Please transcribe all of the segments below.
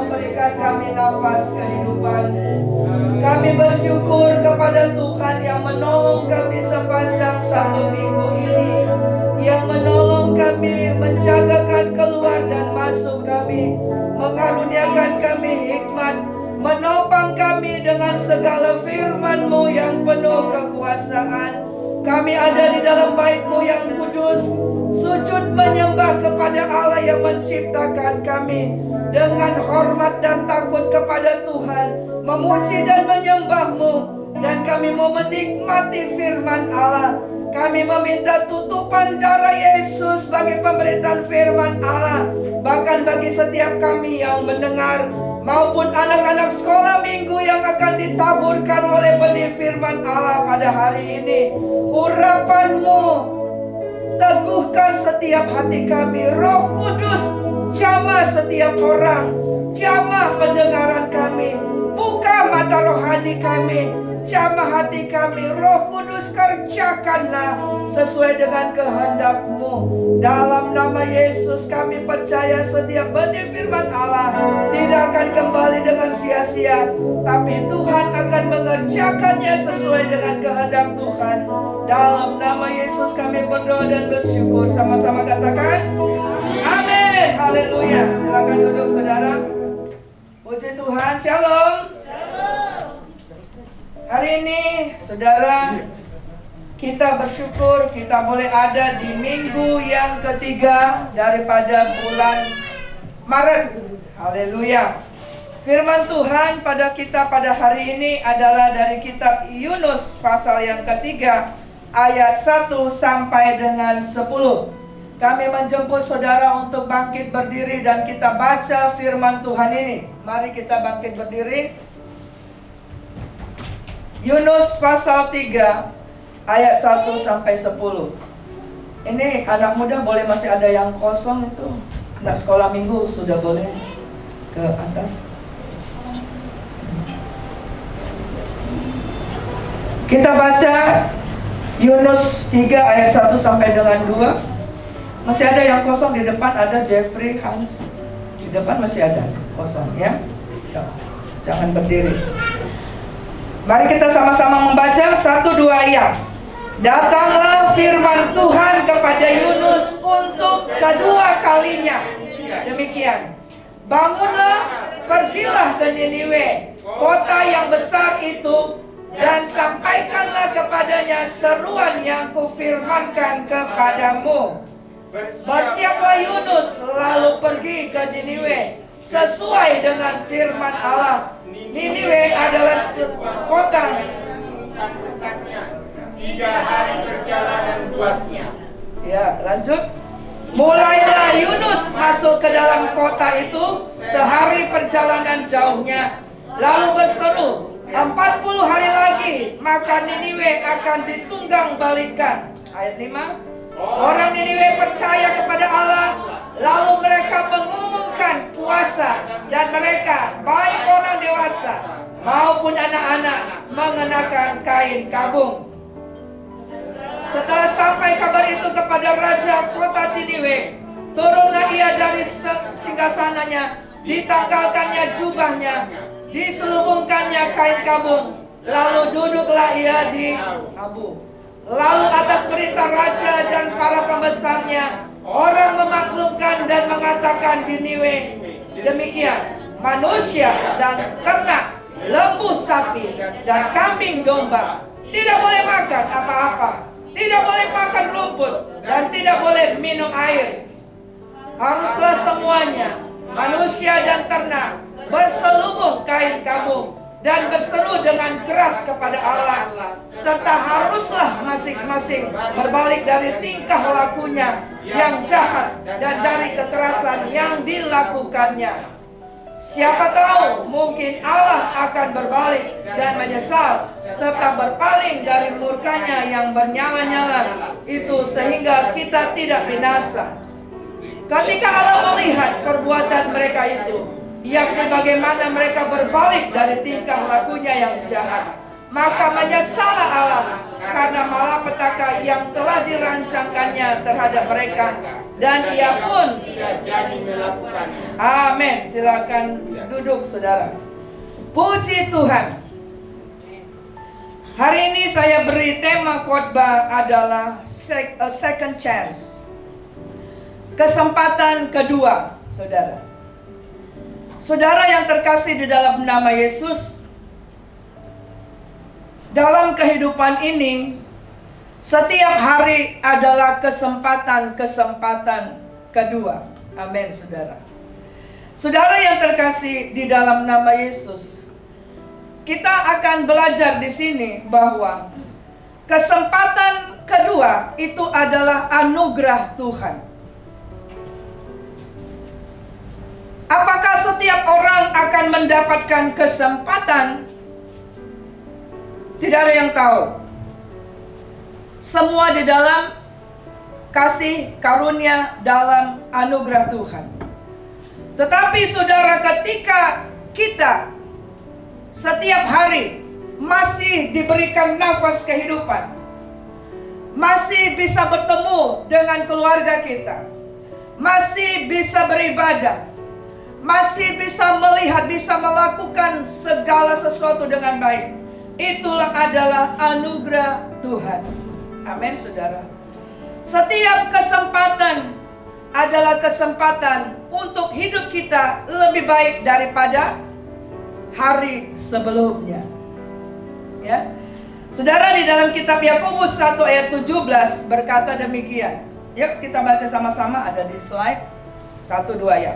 memberikan kami nafas kehidupan. Kami bersyukur kepada Tuhan yang menolong kami sepanjang 1 minggu ini, yang menolong kami, menjagakan keluar dan masuk kami, mengaruniakan kami hikmat, menopang kami dengan segala firman-Mu yang penuh kekuasaan. Kami ada di dalam bait-Mu yang kudus, sujud menyembah kepada Allah yang menciptakan kami, dengan hormat dan takut kepada Tuhan, memuji dan menyembah-Mu. Dan kami mau menikmati firman Allah. Kami meminta tutupan darah Yesus bagi pemberitaan firman Allah, bahkan bagi setiap kami yang mendengar, maupun anak-anak sekolah minggu yang akan ditaburkan oleh benih firman Allah pada hari ini. Urapan-Mu teguhkan setiap hati kami. Roh Kudus, jamah setiap orang, jamah pendengaran kami, buka mata rohani kami, jamah hati kami. Roh Kudus, kerjakanlah sesuai dengan kehendak-Mu. Dalam nama Yesus kami percaya setiap benih firman Allah tidak akan kembali dengan sia-sia, tapi Tuhan akan mengerjakannya sesuai dengan kehendak Tuhan. Dalam nama Yesus kami berdoa dan bersyukur. Sama-sama katakan amin. Haleluya. Silakan duduk saudara. Puji Tuhan. Shalom. Hari ini saudara, kita bersyukur kita boleh ada di minggu yang ketiga daripada bulan Maret. Haleluya. Firman Tuhan pada kita pada hari ini adalah dari kitab Yunus pasal yang ketiga ayat 1 sampai dengan 10. Kami menjemput saudara untuk bangkit berdiri dan kita baca firman Tuhan ini. Mari kita bangkit berdiri. Yunus pasal 3 ayat 1 sampai 10. Ini anak muda boleh, masih ada yang kosong itu. Anak sekolah minggu sudah boleh ke atas. Kita baca Yunus 3 ayat 1 sampai dengan 2. Masih ada yang kosong di depan, ada Jeffrey, Hans. Di depan masih ada kosong ya. Jangan berdiri. Mari kita sama-sama membaca 1-2 ayat. Datanglah firman Tuhan kepada Yunus untuk kedua kalinya. Demikian. Bangunlah, pergilah ke Niniwe, kota yang besar itu, dan sampaikanlah kepadanya seruan yang kufirmankan kepadamu. Bersiaplah Yunus lalu pergi ke Niniwe sesuai dengan firman Allah. Niniwe adalah kota besarnya, 3 hari perjalanan luasnya. Ya, lanjut. Mulailah Yunus masuk ke dalam kota itu sehari perjalanan jauhnya, lalu berseru, 40 hari lagi maka Niniwe akan ditunggang balikan. Ayat 5. Orang Niniwe percaya kepada Allah, lalu mereka mengumumkan puasa, dan mereka, baik orang dewasa maupun anak-anak, mengenakan kain kabung. Setelah sampai kabar itu kepada raja kota Niniwe, turunlah ia dari singgasananya, ditanggalkannya jubahnya, diselubungkannya kain kabung, lalu duduklah ia di abu. Lalu atas perintah raja dan para pembesarnya, orang memaklumkan dan mengatakan di Niniwe demikian, manusia dan ternak, lembu sapi dan kambing domba tidak boleh makan apa-apa, tidak boleh makan rumput, dan tidak boleh minum air. Haruslah semuanya, manusia dan ternak, berselubung kain kabung dan berseru dengan keras kepada Allah, serta haruslah masing-masing berbalik dari tingkah lakunya yang jahat dan dari kekerasan yang dilakukannya. Siapa tahu mungkin Allah akan berbalik dan menyesal serta berpaling dari murkanya yang bernyala-nyala itu sehingga kita tidak binasa. Ketika Allah melihat perbuatan mereka itu, yakni bagaimana mereka berbalik dari tingkah lakunya yang jahat, maka menyesallah Allah karena malapetaka yang telah dirancangkannya terhadap mereka, dan ia pun tidak jadi melakukannya. Amin. Silakan duduk, saudara. Puji Tuhan. Hari ini saya beri tema khotbah adalah a second chance. Kesempatan kedua, saudara. Saudara yang terkasih di dalam nama Yesus, dalam kehidupan ini, setiap hari adalah kesempatan kedua. Amin, saudara. Saudara yang terkasih di dalam nama Yesus, kita akan belajar di sini bahwa kesempatan kedua itu adalah anugerah Tuhan. Apakah setiap orang akan mendapatkan kesempatan? Tidak ada yang tahu. Semua di dalam kasih karunia, dalam anugerah Tuhan. Tetapi saudara, ketika kita setiap hari masih diberikan nafas kehidupan, masih bisa bertemu dengan keluarga kita, masih bisa beribadah, masih bisa melihat, bisa melakukan segala sesuatu dengan baik, itulah adalah anugerah Tuhan. Amin, saudara. Setiap kesempatan adalah kesempatan untuk hidup kita lebih baik daripada hari sebelumnya. Ya. Saudara, di dalam kitab Yakobus 1 ayat 17 berkata demikian. Yuk kita baca sama-sama, ada di slide 1-2 ya.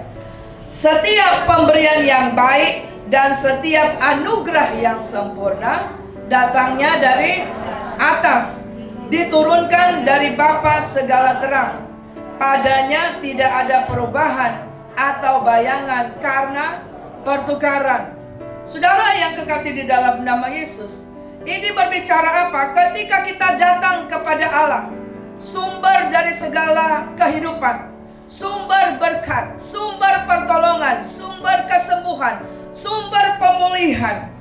Setiap pemberian yang baik dan setiap anugerah yang sempurna datangnya dari atas, diturunkan dari Bapa segala terang. Padanya tidak ada perubahan atau bayangan karena pertukaran. Saudara yang kekasih di dalam nama Yesus, ini berbicara apa? Ketika kita datang kepada Allah, sumber dari segala kehidupan, sumber berkat, sumber pertolongan, sumber kesembuhan, sumber pemulihan,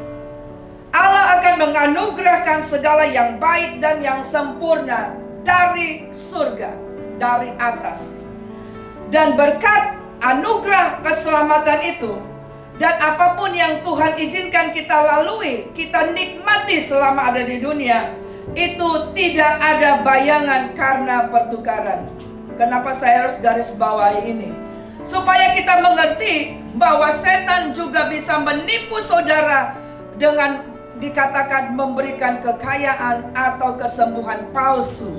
Allah akan menganugerahkan segala yang baik dan yang sempurna dari surga, dari atas. Dan berkat anugerah keselamatan itu, dan apapun yang Tuhan izinkan kita lalui, kita nikmati selama ada di dunia, itu tidak ada bayangan karena pertukaran. Kenapa saya harus garis bawahi ini? Supaya kita mengerti bahwa setan juga bisa menipu saudara dengan dikatakan memberikan kekayaan atau kesembuhan palsu.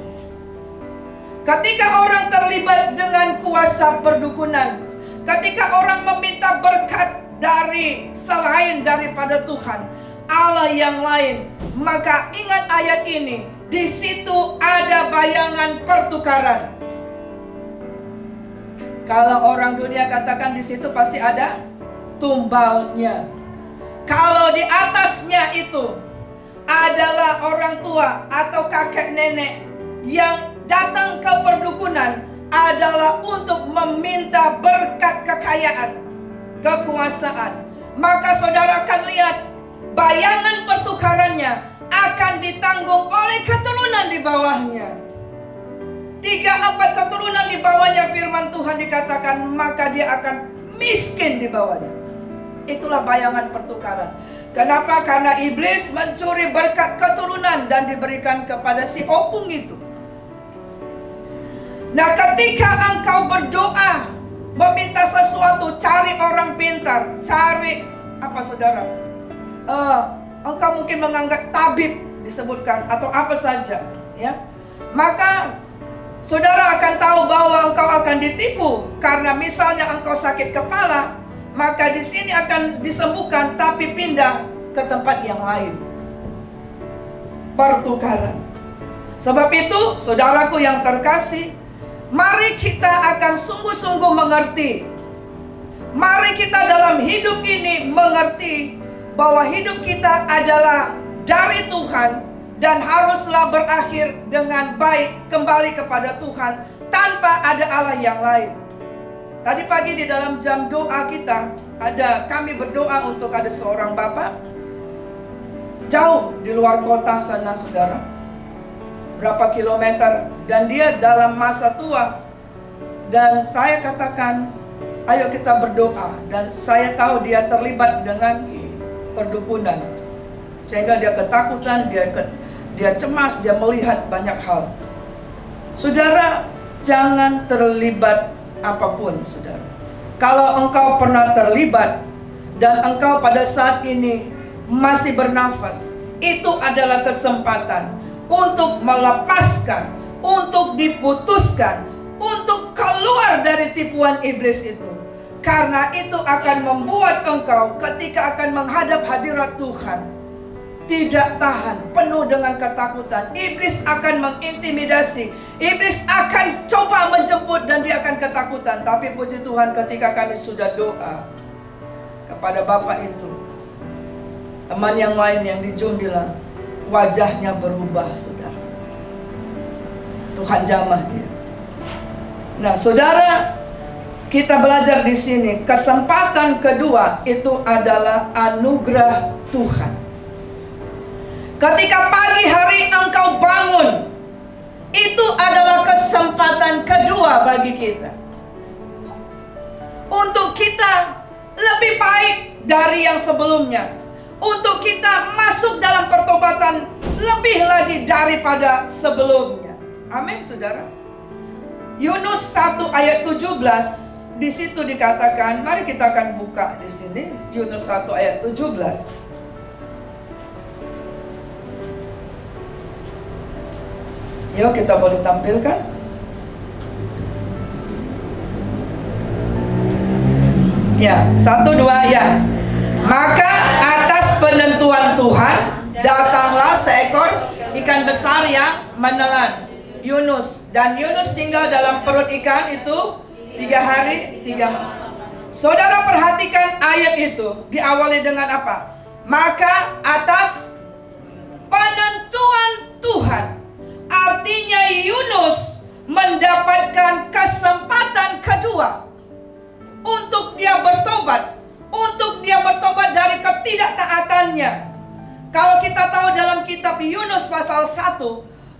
Ketika orang terlibat dengan kuasa perdukunan, ketika orang meminta berkat dari selain daripada Tuhan, Allah yang lain, maka ingat ayat ini, di situ ada bayangan pertukaran. Kalau orang dunia katakan di situ pasti ada tumbalnya. Kalau di atasnya itu adalah orang tua atau kakek nenek yang datang ke perdukunan adalah untuk meminta berkat kekayaan, kekuasaan, maka saudara akan lihat bayangan pertukarannya akan ditanggung oleh keturunan di bawahnya. 3-4 keturunan di bawahnya, firman Tuhan dikatakan, maka dia akan miskin di bawahnya. Itulah bayangan pertukaran. Kenapa? Karena iblis mencuri berkat keturunan dan diberikan kepada si opung itu. Nah, ketika engkau berdoa meminta sesuatu, cari orang pintar, cari apa saudara? Engkau mungkin menganggap tabib disebutkan atau apa saja, ya. Maka saudara akan tahu bahwa engkau akan ditipu karena misalnya engkau sakit kepala, maka di sini akan disembuhkan tapi pindah ke tempat yang lain. Pertukaran. Sebab itu, saudaraku yang terkasih, mari kita akan sungguh-sungguh mengerti. Mari kita dalam hidup ini mengerti bahwa hidup kita adalah dari Tuhan dan haruslah berakhir dengan baik, kembali kepada Tuhan tanpa ada Allah yang lain. Tadi pagi di dalam jam doa kita, kami berdoa untuk ada seorang bapak. jauh di luar kota sana, saudara. Berapa kilometer, dan dia dalam masa tua. Dan saya katakan, ayo kita berdoa. Dan saya tahu dia terlibat dengan perdukunan, sehingga dia ketakutan, dia cemas, dia melihat banyak hal. Saudara, jangan terlibat apapun, saudara. Kalau engkau pernah terlibat dan engkau pada saat ini masih bernafas, itu adalah kesempatan untuk melepaskan, untuk diputuskan, untuk keluar dari tipuan iblis itu. Karena itu akan membuat engkau ketika akan menghadap hadirat Tuhan tidak tahan, penuh dengan ketakutan. Iblis akan mengintimidasi, iblis akan coba menjemput, dan dia akan ketakutan. Tapi puji Tuhan, ketika kami sudah doa kepada Bapak itu, teman yang lain yang di Zoom bilang, wajahnya berubah, saudara. Tuhan jamah dia. Nah, saudara, kita belajar di sini, kesempatan kedua itu adalah anugerah Tuhan. Ketika pagi hari engkau bangun, itu adalah kesempatan kedua bagi kita untuk kita lebih baik dari yang sebelumnya, untuk kita masuk dalam pertobatan lebih lagi daripada sebelumnya. Amin, saudara. Yunus 1 ayat 17. Di situ dikatakan, mari kita akan buka di sini Yunus 1 ayat 17. Yuk kita boleh tampilkan. Ya, 1, 2 ya. Maka atas penentuan Tuhan datanglah seekor ikan besar yang menelan Yunus, dan Yunus tinggal dalam perut ikan itu 3 hari 3 malam. Saudara perhatikan ayat itu diawali dengan apa? Maka atas penentuan Tuhan. Artinya Yunus mendapatkan kesempatan kedua untuk dia bertobat, dari ketidaktaatannya. Kalau kita tahu dalam kitab Yunus pasal 1,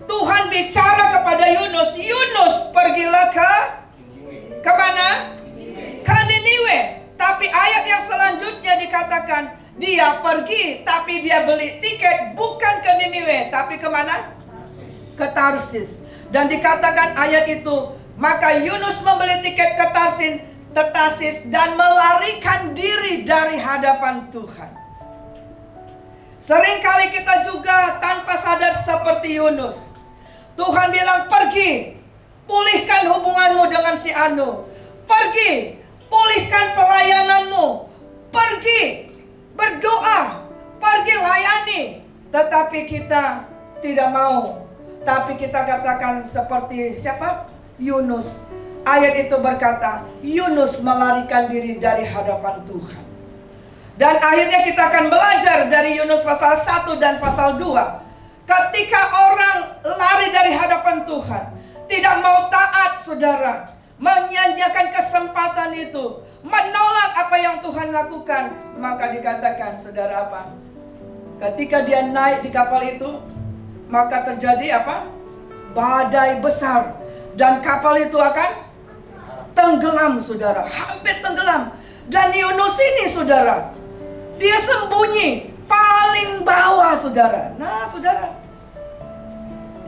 Tuhan bicara kepada Yunus, Yunus pergilah ke mana? Ke Niniwe. Tapi ayat yang selanjutnya dikatakan, dia pergi tapi dia beli tiket bukan ke Niniwe, tapi ke mana? Ke Tarsis. Dan dikatakan ayat itu, maka Yunus membeli tiket ke Tarsis dan melarikan diri dari hadapan Tuhan. Seringkali kita juga tanpa sadar seperti Yunus. Tuhan bilang, pergi, pulihkan hubunganmu dengan si Anu. Pergi, pulihkan pelayananmu. Pergi, berdoa. Pergi, layani. Tetapi kita tidak mau. Tapi kita katakan seperti siapa? Yunus. Ayat itu berkata, Yunus melarikan diri dari hadapan Tuhan. Dan akhirnya kita akan belajar dari Yunus pasal 1 dan pasal 2. Ketika orang lari dari hadapan Tuhan, tidak mau taat, saudara, menyanyiakan kesempatan itu, menolak apa yang Tuhan lakukan, maka dikatakan, saudara, apa? Ketika dia naik di kapal itu, maka terjadi apa? Badai besar. Dan kapal itu akan tenggelam, saudara. Hampir tenggelam. Dan Yunus ini, saudara, dia sembunyi paling bawah, saudara. Nah, saudara,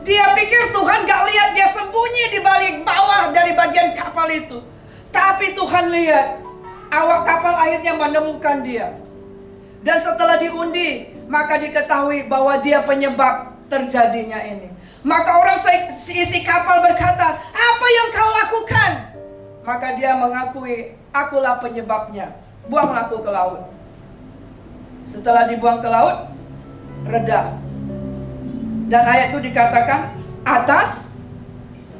dia pikir Tuhan gak lihat, dia sembunyi di balik bawah dari bagian kapal itu. Tapi Tuhan lihat, awak kapal akhirnya menemukan dia. Dan setelah diundi, maka diketahui bahwa dia penyebab terjadinya ini. Maka orang isi kapal berkata, apa yang kau lakukan? Maka dia mengakui, akulah penyebabnya. Buanglah aku ke laut. Setelah dibuang ke laut, reda. Dan ayat itu dikatakan, atas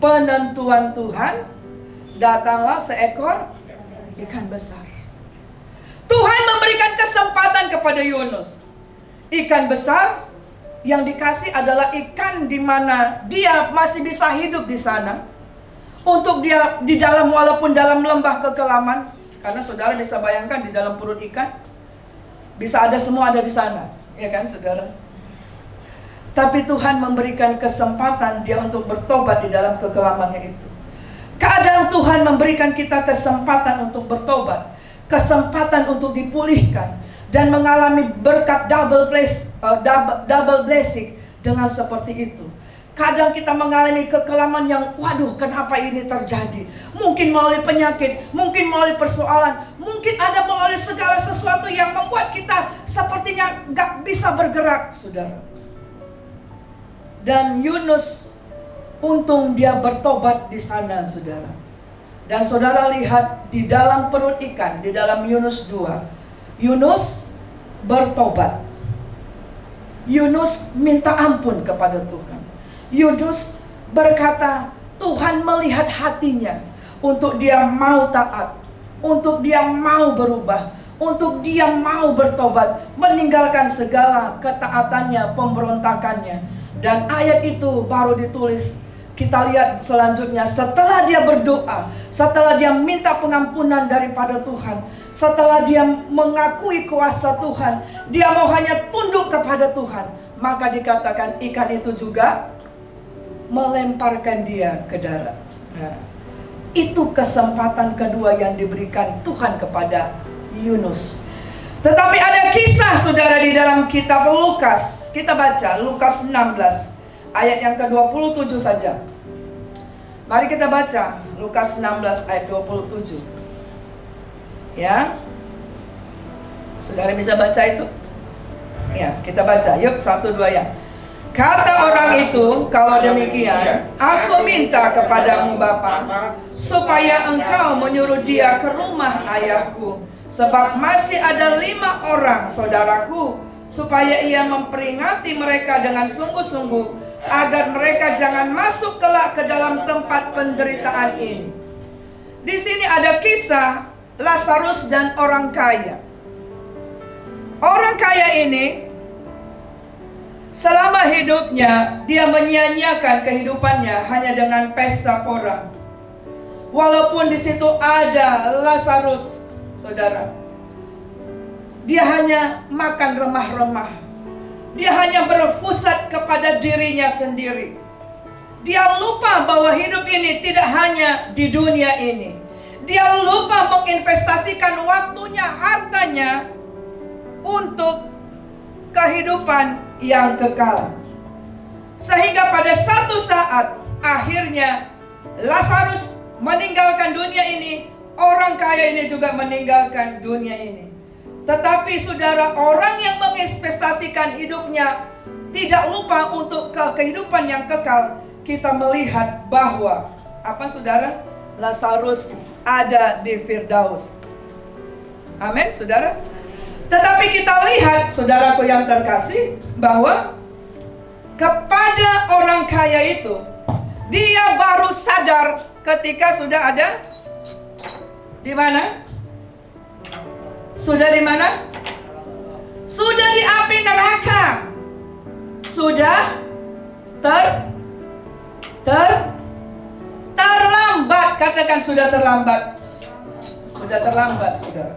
penentuan Tuhan datanglah seekor ikan besar. Tuhan memberikan kesempatan kepada Yunus. Ikan besar yang dikasih adalah ikan di mana dia masih bisa hidup di sana. Untuk dia di dalam, walaupun dalam lembah kekelaman. Karena saudara bisa bayangkan di dalam perut ikan bisa ada semua, ada di sana, ya kan, saudara? Tapi Tuhan memberikan kesempatan dia untuk bertobat di dalam kekelamannya itu. Kadang Tuhan memberikan kita kesempatan untuk bertobat, kesempatan untuk dipulihkan, dan mengalami berkat double blessing dengan seperti itu. Kadang kita mengalami kekelaman yang, waduh, kenapa ini terjadi? Mungkin melalui penyakit, mungkin melalui persoalan, mungkin ada melalui segala sesuatu yang membuat kita sepertinya gak bisa bergerak, saudara. Dan Yunus, untung dia bertobat di sana, saudara. Dan saudara lihat di dalam perut ikan, di dalam Yunus 2, Yunus bertobat. Yunus minta ampun kepada Tuhan. Yunus berkata, Tuhan melihat hatinya untuk dia mau taat, untuk dia mau berubah, untuk dia mau bertobat, meninggalkan segala ketaatannya, pemberontakannya. Dan ayat itu baru ditulis. Kita lihat selanjutnya, setelah dia berdoa, setelah dia minta pengampunan daripada Tuhan, setelah dia mengakui kuasa Tuhan, dia mau hanya tunduk kepada Tuhan, maka dikatakan ikan itu juga melemparkan dia ke darat. Nah, itu kesempatan kedua yang diberikan Tuhan kepada Yunus. Tetapi ada kisah, saudara, di dalam kitab Lukas. Kita baca Lukas 16 ayat yang ke-27 saja. Mari kita baca Lukas 16 ayat 27. Ya, saudara bisa baca itu? Ya, kita baca. Yuk, 1, 2 ya. Kata orang itu, kalau demikian, aku minta kepadamu Bapa, supaya engkau menyuruh dia ke rumah ayahku, sebab masih ada 5 orang saudaraku, supaya ia memperingati mereka dengan sungguh-sungguh, agar mereka jangan masuk kelak ke dalam tempat penderitaan ini. Di sini ada kisah Lazarus dan orang kaya. Orang kaya ini selama hidupnya dia menyia-nyiakan kehidupannya hanya dengan pesta pora. Walaupun di situ ada Lazarus, saudara, dia hanya makan remah-remah. Dia hanya berpusat kepada dirinya sendiri. Dia lupa bahwa hidup ini tidak hanya di dunia ini. Dia lupa menginvestasikan waktunya, hartanya untuk kehidupan yang kekal. Sehingga pada satu saat akhirnya Lazarus meninggalkan dunia ini, orang kaya ini juga meninggalkan dunia ini. Tetapi saudara, orang yang menginvestasikan hidupnya tidak lupa untuk kehidupan yang kekal. Kita melihat bahwa apa, saudara? Lazarus ada di Firdaus. Amin, saudara. Tetapi kita lihat, saudaraku yang terkasih, bahwa kepada orang kaya itu, dia baru sadar ketika sudah ada di mana? Sudah di mana? Sudah di api neraka. Sudah terlambat. Katakan sudah terlambat. Sudah terlambat, saudara.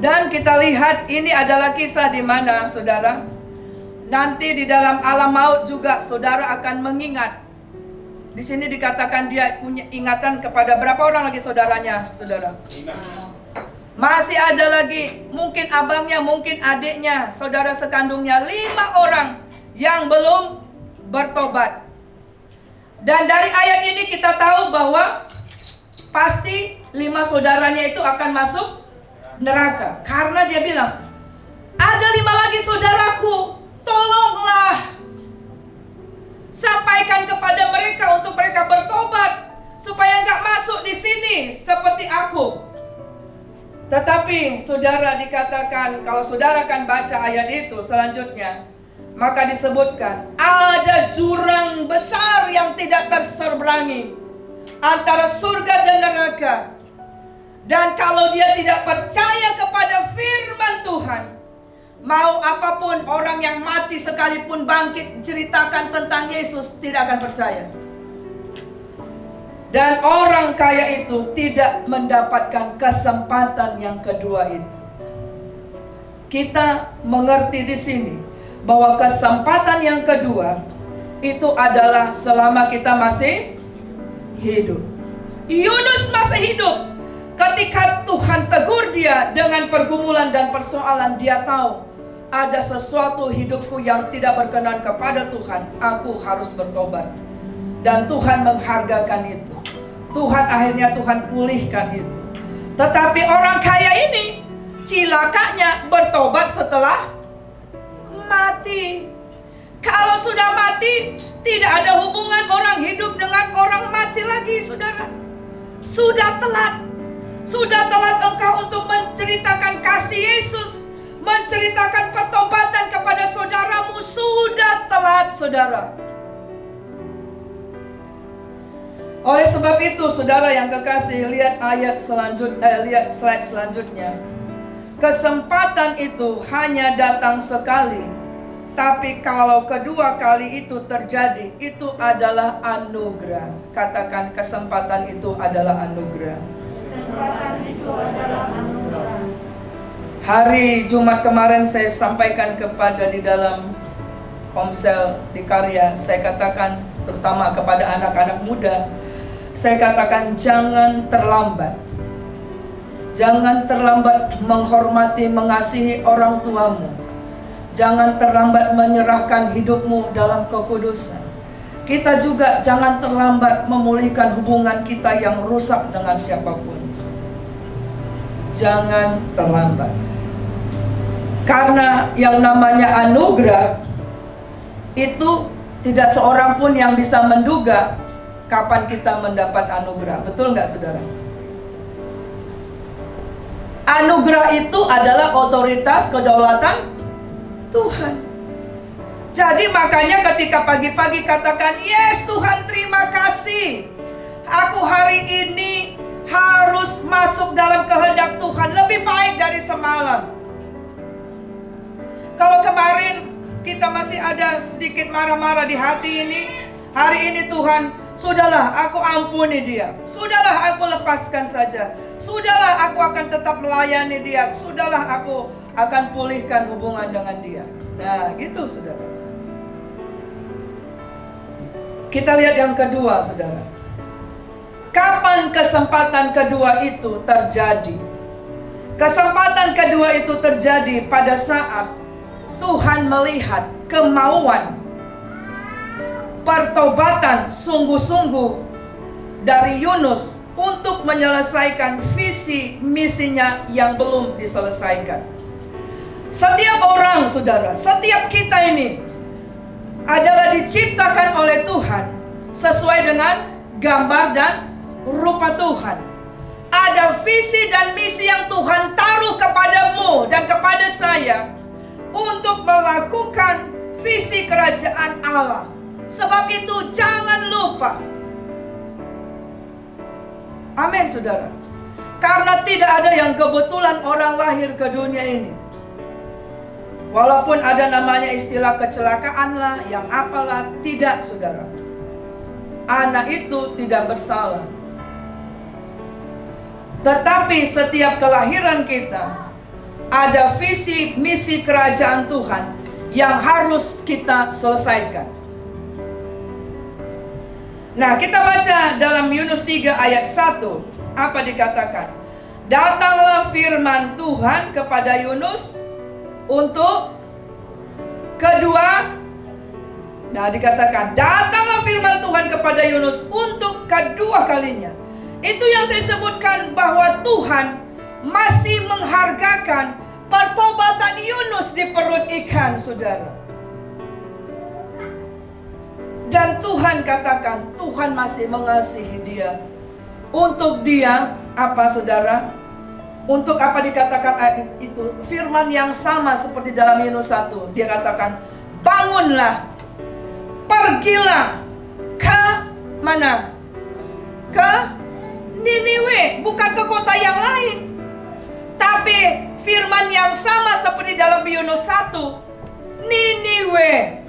Dan kita lihat ini adalah kisah di mana, saudara, nanti di dalam alam maut juga saudara akan mengingat. Di sini dikatakan dia punya ingatan kepada berapa orang lagi saudaranya, saudara? 5. Masih ada lagi, mungkin abangnya, mungkin adiknya, saudara sekandungnya, 5 orang yang belum bertobat. Dan dari ayat ini kita tahu bahwa pasti 5 saudaranya itu akan masuk neraka. Karena dia bilang, ada 5 lagi saudaraku, tolonglah sampaikan kepada mereka untuk mereka bertobat, supaya nggak masuk di sini seperti aku. Tetapi saudara, dikatakan, kalau saudara akan baca ayat itu selanjutnya, maka disebutkan ada jurang besar yang tidak terseberangi antara surga dan neraka. Dan kalau dia tidak percaya kepada firman Tuhan, mau apapun orang yang mati sekalipun bangkit ceritakan tentang Yesus, tidak akan percaya. Dan orang kaya itu tidak mendapatkan kesempatan yang kedua itu. kita mengerti di sini bahwa kesempatan yang kedua itu adalah selama kita masih hidup. Yunus masih hidup. Ketika Tuhan tegur dia dengan pergumulan dan persoalan, dia tahu ada sesuatu hidupku yang tidak berkenan kepada Tuhan. Aku harus bertobat. Dan Tuhan menghargakan itu. Akhirnya Tuhan pulihkan itu. Tetapi orang kaya ini cilakanya bertobat setelah mati. Kalau sudah mati, tidak ada hubungan orang hidup dengan orang mati lagi, saudara. Sudah telat. Sudah telat engkau untuk menceritakan kasih Yesus, menceritakan pertobatan kepada saudaramu. Sudah telat, saudara. Oleh sebab itu, saudara yang kekasih, lihat lihat slide selanjutnya. Kesempatan itu hanya datang sekali, tapi kalau kedua kali itu terjadi, itu adalah anugerah. Katakan, kesempatan itu adalah anugerah. Kesempatan itu adalah anugerah. Hari Jumat kemarin saya sampaikan kepada di dalam Komsel di Karya, saya katakan terutama kepada anak-anak muda, saya katakan jangan terlambat. Jangan terlambat menghormati, mengasihi orang tuamu. Jangan terlambat menyerahkan hidupmu dalam kekudusan. Kita juga jangan terlambat memulihkan hubungan kita yang rusak dengan siapapun. Jangan terlambat. Karena yang namanya anugerah itu tidak seorang pun yang bisa menduga kapan kita mendapat anugerah. Betul nggak, saudara? Anugerah itu adalah otoritas kedaulatan Tuhan. Jadi makanya ketika pagi-pagi katakan, yes Tuhan, terima kasih. Aku hari ini harus masuk dalam kehendak Tuhan lebih baik dari semalam. Kalau kemarin kita masih ada sedikit marah-marah di hati ini, hari ini Tuhan, sudahlah aku ampuni dia. Sudahlah aku lepaskan saja. Sudahlah aku akan tetap melayani dia. Sudahlah aku akan pulihkan hubungan dengan dia. Nah gitu, saudara. Kita lihat yang kedua, saudara. Kapan kesempatan kedua itu terjadi? Kesempatan kedua itu terjadi pada saat Tuhan melihat kemauan pertobatan sungguh-sungguh dari Yunus untuk menyelesaikan visi misinya yang belum diselesaikan. Setiap orang, saudara, setiap kita ini adalah diciptakan oleh Tuhan sesuai dengan gambar dan rupa Tuhan. Ada visi dan misi yang Tuhan taruh kepadamu dan kepada saya untuk melakukan visi kerajaan Allah. Sebab itu jangan lupa. Amin, saudara. Karena tidak ada yang kebetulan orang lahir ke dunia ini. Walaupun ada namanya istilah kecelakaan lah, yang apalah, tidak, saudara. Anak itu tidak bersalah. Tetapi setiap kelahiran kita ada visi misi kerajaan Tuhan yang harus kita selesaikan. Nah, kita baca dalam Yunus 3 ayat 1. Apa dikatakan? Datanglah firman Tuhan kepada Yunus untuk kedua. Nah, dikatakan datanglah firman Tuhan kepada Yunus untuk kedua kalinya. Itu yang saya sebutkan bahwa Tuhan masih menghargakan pertobatan Yunus di perut ikan, saudara. Dan Tuhan katakan, Tuhan masih mengasihi dia. Untuk dia, apa, saudara? Untuk apa dikatakan ayat itu? Firman yang sama seperti dalam Yunus 1. Dia katakan, bangunlah, pergilah ke mana? Ke Niniwe, bukan ke kota yang lain. Tapi firman yang sama seperti dalam Yunus 1. Niniwe,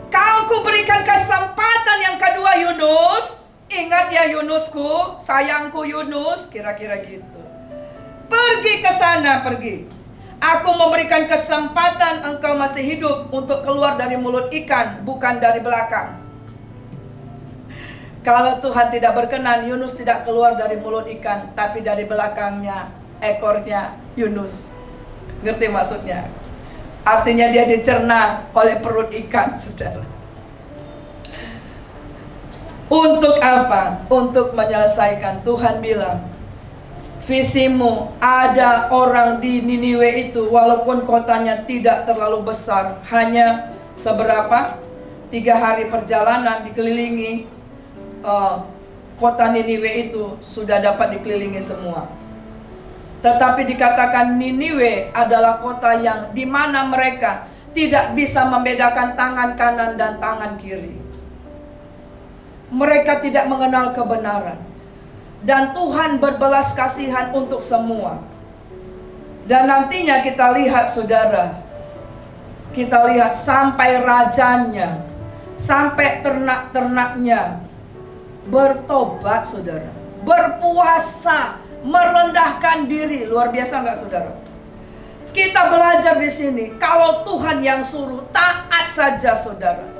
kau kuberikan kesempatan yang kedua, Yunus. Ingat ya Yunusku, sayangku Yunus, kira-kira gitu. Pergi ke sana, pergi. Aku memberikan kesempatan engkau masih hidup untuk keluar dari mulut ikan, bukan dari belakang. Kalau Tuhan tidak berkenan, Yunus tidak keluar dari mulut ikan, tapi dari belakangnya, ekornya Yunus. Ngerti maksudnya? Artinya dia dicerna oleh perut ikan, saudara. Untuk apa? Untuk menyelesaikan. Tuhan bilang, visimu, ada orang di Niniwe itu, walaupun kotanya tidak terlalu besar, hanya seberapa? 3 hari perjalanan dikelilingi, kota Niniwe itu sudah dapat dikelilingi semua. Tetapi dikatakan Niniwe adalah kota yang dimana mereka tidak bisa membedakan tangan kanan dan tangan kiri. Mereka tidak mengenal kebenaran. Dan Tuhan berbelas kasihan untuk semua. Dan nantinya kita lihat, saudara, kita lihat sampai rajanya, sampai ternak-ternaknya bertobat, saudara, berpuasa, merendahkan diri. Luar biasa nggak, saudara? Kita belajar di sini, kalau Tuhan yang suruh, taat saja, saudara.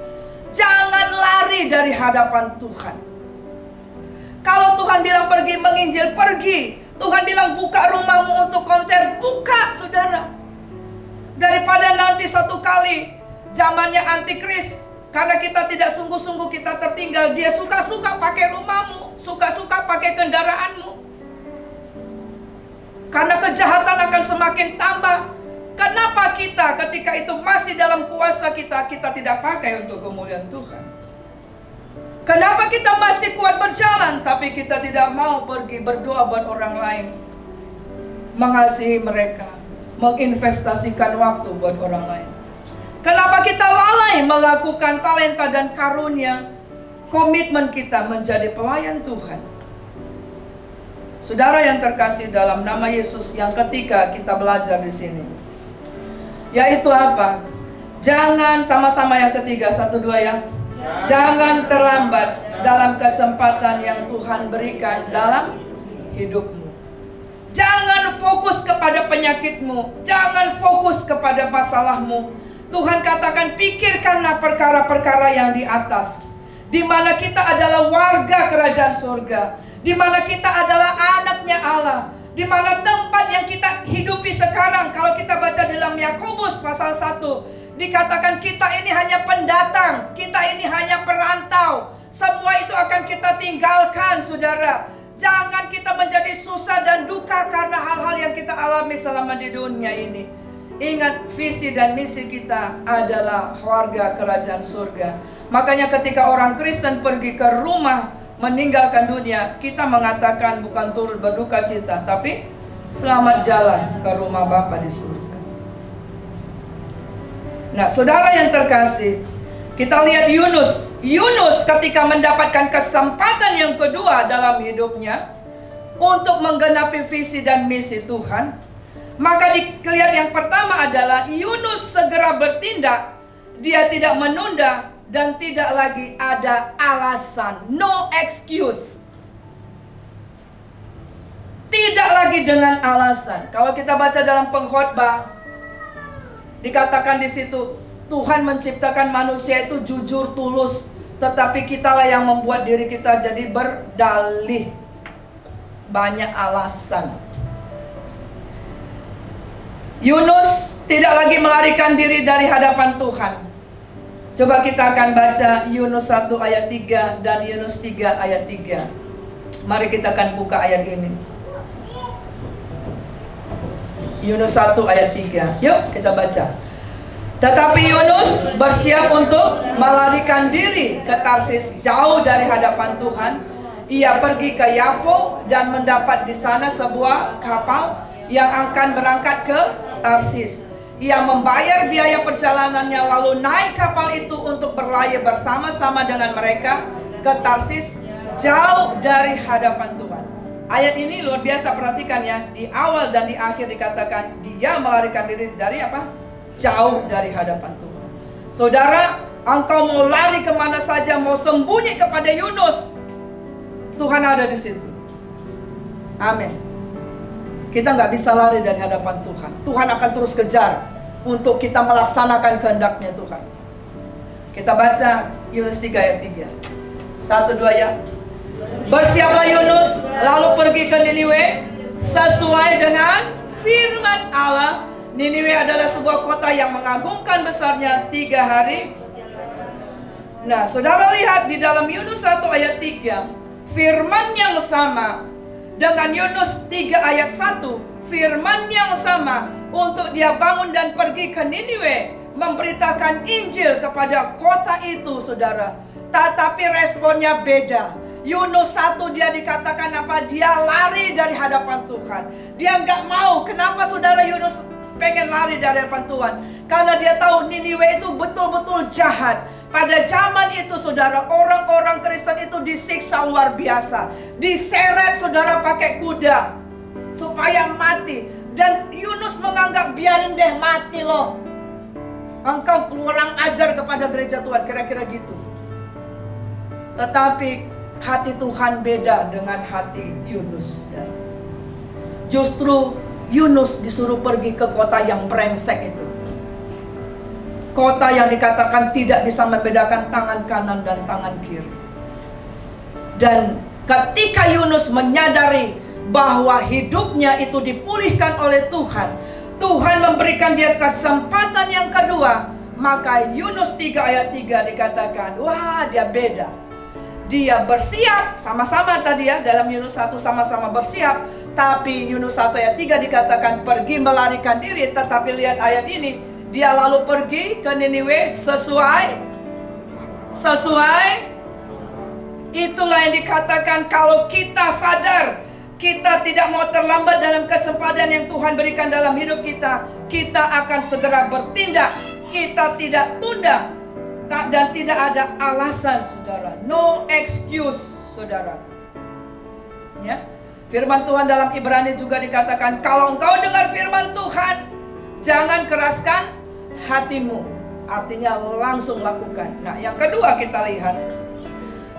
Jangan lari dari hadapan Tuhan. Kalau Tuhan bilang pergi menginjil, pergi. Tuhan bilang buka rumahmu untuk konser, buka, saudara. Daripada nanti satu kali zamannya antikris, karena kita tidak sungguh-sungguh kita tertinggal, dia suka-suka pakai rumahmu, suka-suka pakai kendaraanmu. Karena kejahatan akan semakin tambah. Kenapa kita ketika itu masih dalam kuasa kita tidak pakai untuk kemuliaan Tuhan? Kenapa kita masih kuat berjalan, tapi kita tidak mau pergi berdoa buat orang lain, mengasihi mereka, menginvestasikan waktu buat orang lain? Kenapa kita lalai melakukan talenta dan karunia, komitmen kita menjadi pelayan Tuhan? Saudara yang terkasih dalam nama Yesus, yang ketiga kita belajar di sini, yaitu apa? Jangan, sama-sama yang ketiga, 1, 2 ya. Jangan terlambat dalam kesempatan yang Tuhan berikan dalam hidupmu. Jangan fokus kepada penyakitmu, jangan fokus kepada masalahmu. Tuhan katakan pikirkanlah perkara-perkara yang di atas, di mana kita adalah warga kerajaan surga, di mana kita adalah anaknya Allah, di mana tempat yang kita hidupi sekarang. Kalau kita baca dalam Yakobus pasal 1, dikatakan kita ini hanya pendatang, kita ini hanya perantau. Semua itu akan kita tinggalkan, saudara. Jangan kita menjadi susah dan duka karena hal-hal yang kita alami selama di dunia ini. Ingat, visi dan misi kita adalah warga kerajaan surga. Makanya ketika orang Kristen pergi ke rumah meninggalkan dunia, kita mengatakan bukan turut berduka cita, tapi selamat jalan ke rumah Bapa di surga. Nah, saudara yang terkasih, kita lihat Yunus. Yunus ketika mendapatkan kesempatan yang kedua dalam hidupnya untuk menggenapi visi dan misi Tuhan, maka dilihat yang pertama adalah Yunus segera bertindak. Dia tidak menunda dan tidak lagi ada alasan, no excuse. Tidak lagi dengan alasan. Kalau kita baca dalam Pengkhotbah, dikatakan di situ, Tuhan menciptakan manusia itu jujur, tulus, tetapi kitalah yang membuat diri kita jadi berdalih, banyak alasan. Yunus tidak lagi melarikan diri dari hadapan Tuhan. Coba kita akan baca Yunus 1 ayat 3 dan Yunus 3 ayat 3. Mari kita akan buka ayat ini. Yunus 1 ayat 3. Yuk kita baca. Tetapi Yunus bersiap untuk melarikan diri ke Tarsis, jauh dari hadapan Tuhan. Ia pergi ke Yafo dan mendapat di sana sebuah kapal yang akan berangkat ke Tarsis. Ia membayar biaya perjalanannya lalu naik kapal itu untuk berlayar bersama-sama dengan mereka ke Tarsis, jauh dari hadapan Tuhan. Ayat ini luar biasa, perhatikan ya. Di awal dan di akhir dikatakan dia melarikan diri dari apa? Jauh dari hadapan Tuhan. Saudara, engkau mau lari kemana saja, mau sembunyi kepada Yunus, Tuhan ada di situ. Amin. Kita nggak bisa lari dari hadapan Tuhan. Tuhan akan terus kejar untuk kita melaksanakan kehendaknya Tuhan. Kita baca Yunus 3 ayat 3. 1, 2 ya. Bersiaplah Yunus, lalu pergi ke Niniwe sesuai dengan firman Allah. Niniwe adalah sebuah kota yang mengagumkan besarnya 3 hari. Nah, saudara lihat di dalam Yunus 1 ayat 3, firman yang sama dengan Yunus 3 ayat 1, firman yang sama untuk dia bangun dan pergi ke Niniwe, memberitakan Injil kepada kota itu, saudara. Tetapi responnya beda. Yunus 1 dia dikatakan apa? Dia lari dari hadapan Tuhan. Dia nggak mau. Kenapa saudara Yunus pengen lari dari hadapan Tuhan? Karena dia tahu Niniwe itu betul-betul jahat. Pada zaman itu saudara, orang-orang Kristen itu disiksa luar biasa. Diseret saudara pakai kuda supaya mati. Dan Yunus menganggap biarin deh mati loh. Engkau kurang ajar kepada gereja Tuhan, kira-kira gitu. Tetapi hati Tuhan beda dengan hati Yunus. Justru Yunus disuruh pergi ke kota yang brengsek itu. Kota yang dikatakan tidak bisa membedakan tangan kanan dan tangan kiri. Dan ketika Yunus menyadari bahwa hidupnya itu dipulihkan oleh Tuhan, Tuhan memberikan dia kesempatan yang kedua, maka Yunus 3 ayat 3 dikatakan, wah dia beda. Dia bersiap, sama-sama tadi ya, dalam Yunus 1 sama-sama bersiap. Tapi Yunus 1 ayat 3 dikatakan pergi melarikan diri. Tetapi lihat ayat ini, dia lalu pergi ke Niniwe sesuai. Itulah yang dikatakan kalau kita sadar, kita tidak mau terlambat dalam kesempatan yang Tuhan berikan dalam hidup kita, kita akan segera bertindak. Kita tidak tunda. Dan tidak ada alasan saudara. No excuse saudara. Ya. Firman Tuhan dalam Ibrani juga dikatakan, kalau engkau dengar firman Tuhan, jangan keraskan hatimu. Artinya langsung lakukan. Nah, yang kedua kita lihat.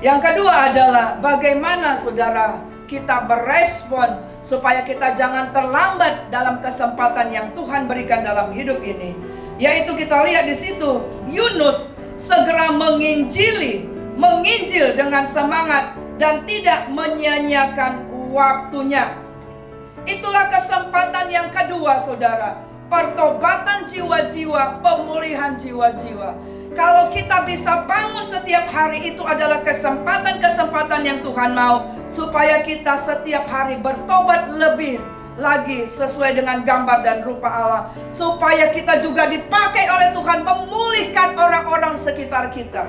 Yang kedua adalah bagaimana saudara kita merespon supaya kita jangan terlambat dalam kesempatan yang Tuhan berikan dalam hidup ini. Yaitu kita lihat di situ Yunus segera menginjil dengan semangat dan tidak menyia-nyiakan waktunya. Itulah kesempatan yang kedua saudara, pertobatan jiwa-jiwa, pemulihan jiwa-jiwa. Kalau kita bisa bangun setiap hari, itu adalah kesempatan-kesempatan yang Tuhan mau supaya kita setiap hari bertobat lebih lagi sesuai dengan gambar dan rupa Allah, supaya kita juga dipakai oleh Tuhan memulihkan orang-orang sekitar kita.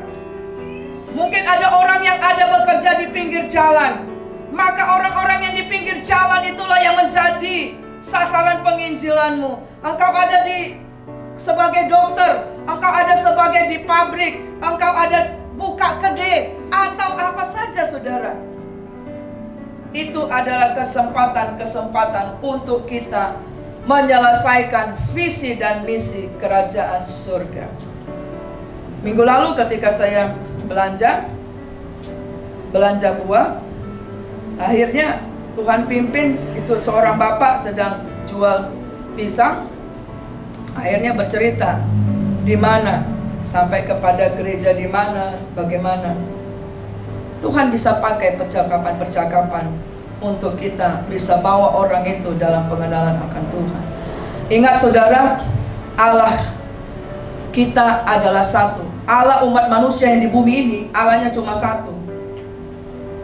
Mungkin ada orang yang ada bekerja di pinggir jalan, maka orang-orang yang di pinggir jalan itulah yang menjadi sasaran penginjilanmu. Engkau ada sebagai dokter, engkau ada sebagai di pabrik, engkau ada buka kedai atau apa saja saudara. Itu adalah kesempatan-kesempatan untuk kita menyelesaikan visi dan misi kerajaan surga. Minggu lalu ketika saya belanja buah, akhirnya Tuhan pimpin itu seorang bapak sedang jual pisang. Akhirnya bercerita di mana, sampai kepada gereja di mana, bagaimana. Tuhan bisa pakai percakapan-percakapan untuk kita bisa bawa orang itu dalam pengenalan akan Tuhan. Ingat saudara, Allah kita adalah satu. Allah umat manusia yang di bumi ini, Allahnya cuma satu.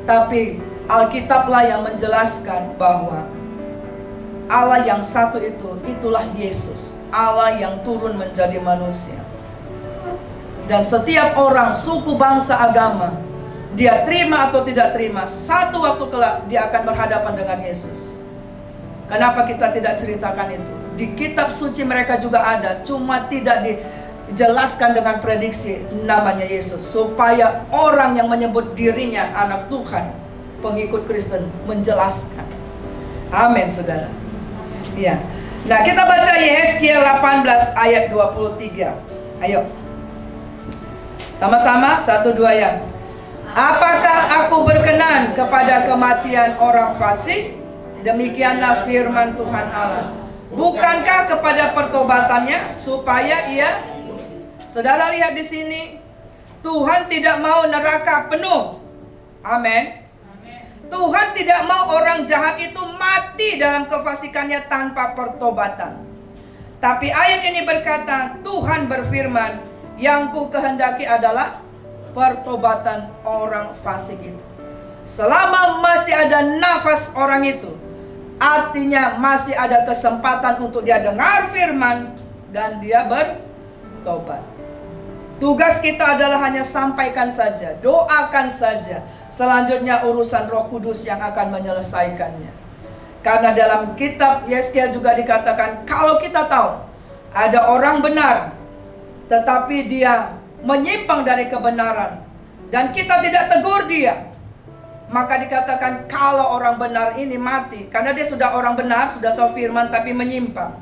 Tapi Alkitablah yang menjelaskan bahwa Allah yang satu itu, itulah Yesus. Allah yang turun menjadi manusia. Dan setiap orang, suku, bangsa, agama, dia terima atau tidak terima, satu waktu kelak dia akan berhadapan dengan Yesus. Kenapa kita tidak ceritakan itu? Di kitab suci mereka juga ada, cuma tidak dijelaskan dengan prediksi namanya Yesus, supaya orang yang menyebut dirinya anak Tuhan, pengikut Kristen, menjelaskan. Amin saudara. Ya. Nah, kita baca Yehezkiel 18 ayat 23. Ayo. Sama-sama 1, 2 ya. Apakah aku berkenan kepada kematian orang fasik Demikianlah firman Tuhan Allah. Bukankah kepada pertobatannya supaya ia, saudara lihat di sini, Tuhan tidak mau neraka penuh. Amin. Tuhan tidak mau orang jahat itu mati dalam kefasikannya tanpa pertobatan. Tapi ayat ini berkata, Tuhan berfirman, yang ku kehendaki adalah pertobatan orang fasik itu. Selama masih ada nafas orang itu, artinya masih ada kesempatan untuk dia dengar firman dan dia bertobat. Tugas kita adalah hanya sampaikan saja, doakan saja. Selanjutnya urusan Roh Kudus yang akan menyelesaikannya. Karena dalam kitab Yeskiel juga dikatakan, kalau kita tahu ada orang benar, tetapi dia menyimpang dari kebenaran, dan kita tidak tegur dia, maka dikatakan kalau orang benar ini mati, karena dia sudah orang benar, sudah tahu firman tapi menyimpang,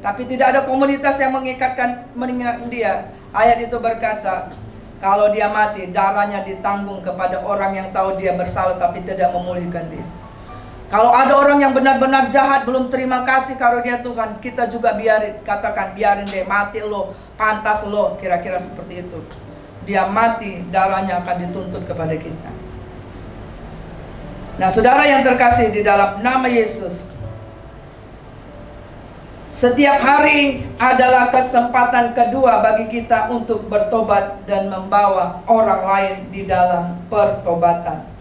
tapi tidak ada komunitas yang mengingatkan dia. Ayat itu berkata, kalau dia mati, darahnya ditanggung kepada orang yang tahu dia bersalah tapi tidak memulihkan dia. Kalau ada orang yang benar-benar jahat, belum terima kasih karunia Tuhan, kita juga biarin, katakan biarin deh, mati lo, pantas lo, kira-kira seperti itu. Dia mati, darahnya akan dituntut kepada kita. Nah, saudara yang terkasih di dalam nama Yesus, setiap hari adalah kesempatan kedua bagi kita untuk bertobat dan membawa orang lain di dalam pertobatan.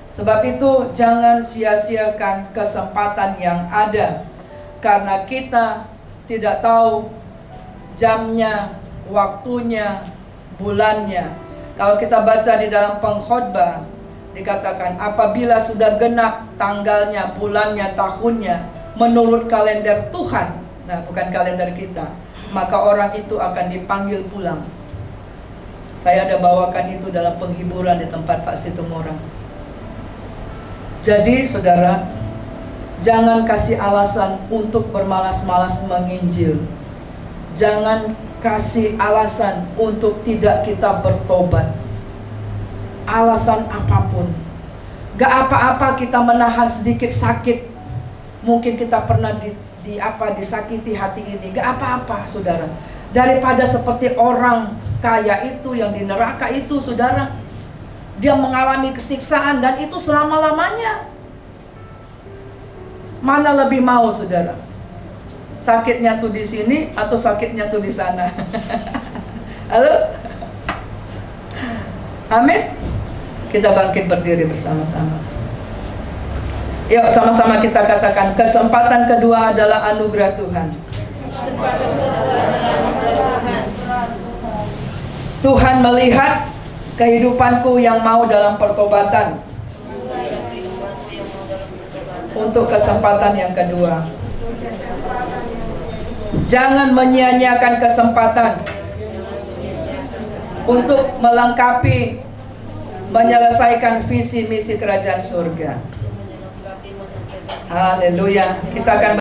Sebab itu jangan sia-siakan kesempatan yang ada, karena kita tidak tahu jamnya, waktunya, bulannya. Kalau kita baca di dalam pengkhotbah, dikatakan apabila sudah genap tanggalnya, bulannya, tahunnya menurut kalender Tuhan, nah bukan kalender kita, maka orang itu akan dipanggil pulang. Saya ada bawakan itu dalam penghiburan di tempat Pak Situmorang. Jadi saudara, jangan kasih alasan untuk bermalas-malas menginjil. Jangan kasih alasan untuk tidak kita bertobat. Alasan apapun. Gak apa-apa kita menahan sedikit sakit. Mungkin kita pernah disakiti hati ini. Gak apa-apa saudara. Daripada seperti orang kaya itu yang di neraka itu saudara. Dia mengalami kesiksaan dan itu selama-lamanya. Mana lebih mau saudara? Sakitnya tuh di sini atau sakitnya tuh di sana? Halo? Amin. Kita bangkit berdiri bersama-sama. Yuk sama-sama kita katakan, kesempatan kedua adalah anugerah Tuhan. Tuhan melihat kehidupanku yang mau dalam pertobatan untuk kesempatan yang kedua. Jangan menyia-nyiakan kesempatan untuk melengkapi, menyelesaikan visi misi kerajaan surga. Haleluya. Kita akan